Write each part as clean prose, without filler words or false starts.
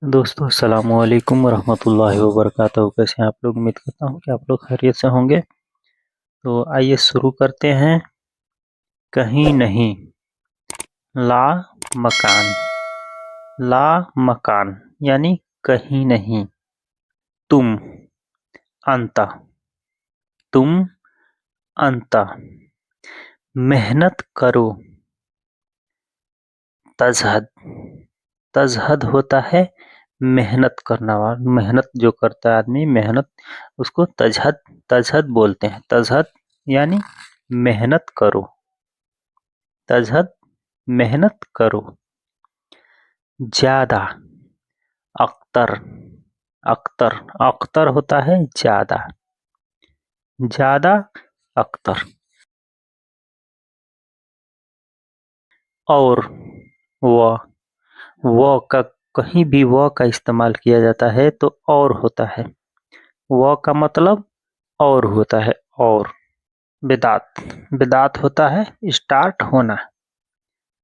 दोस्तों अस्सलामु अलैकुम वरहमतुल्लाहि वबरकातुहू। कैसे हैं आप लोग? उम्मीद करता हूँ कि आप लोग खैरियत से होंगे। तो आइए शुरू करते हैं। कहीं नहीं। ला मकान। ला मकान यानी कहीं नहीं। तुम अंत। तुम अंत। मेहनत करो। तजहद। तजहद होता है मेहनत करना वाला। मेहनत जो करता है आदमी, मेहनत, उसको तजहद तजहद बोलते हैं। तजहद यानी मेहनत करो। तजहद मेहनत करो। ज्यादा। अख्तर। अख्तर अख्तर होता है ज्यादा। ज्यादा अख्तर। और वह। वह का कहीं भी वह का इस्तेमाल किया जाता है तो और होता है। वह का मतलब और होता है। और बिदात। बिदात होता है स्टार्ट होना।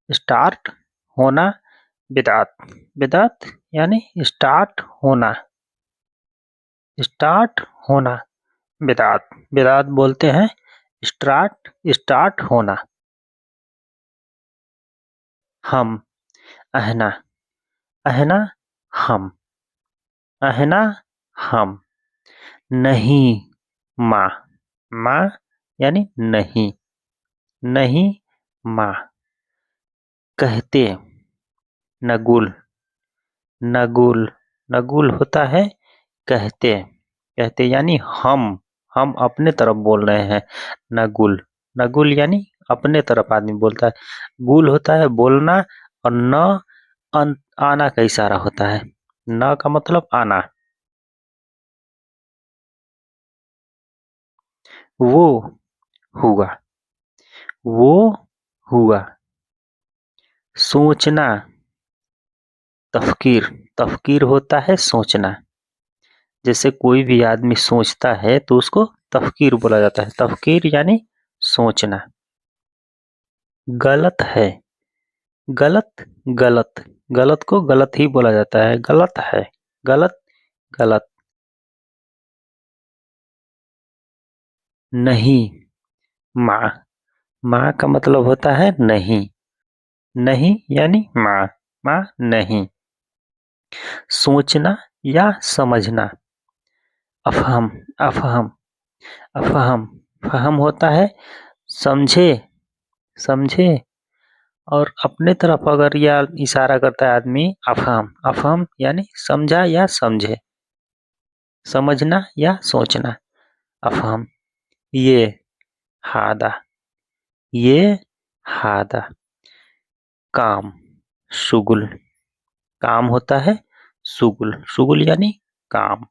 स्टार्ट होना बिदात। बिदात यानी स्टार्ट होना। स्टार्ट होना बिदात। बिदात बोलते हैं स्टार्ट स्टार्ट होना। हम। अहना। अहना हम। अहना हम। नहीं। माँ। माँ यानी नहीं। नहीं माँ। कहते। नगुल। नगुल। नगुल होता है कहते। कहते यानी हम अपने तरफ बोल रहे हैं। नगुल। नगुल यानी अपने तरफ आदमी बोलता है। गुल होता है बोलना। और न आना का इशारा होता है। न का मतलब आना। वो हुआ। वो हुआ। सोचना। तफकीर। तफकीर होता है सोचना। जैसे कोई भी आदमी सोचता है तो उसको तफकीर बोला जाता है। तफकीर यानी सोचना। गलत है। गलत। गलत। गलत को गलत ही बोला जाता है। गलत है। गलत। गलत। नहीं। माँ। माँ का मतलब होता है नहीं। नहीं यानी माँ। माँ नहीं। सोचना या समझना। अफहम। अफहम। अफहम। फहम होता है समझे। समझे। और अपने तरफ अगर यह इशारा करता है आदमी अफहम। अफहम यानी समझा या समझे। समझना या सोचना। अफहम। ये। हादा। ये। हादा। काम। शुगुल। काम होता है शुगुल। शुगुल यानी काम।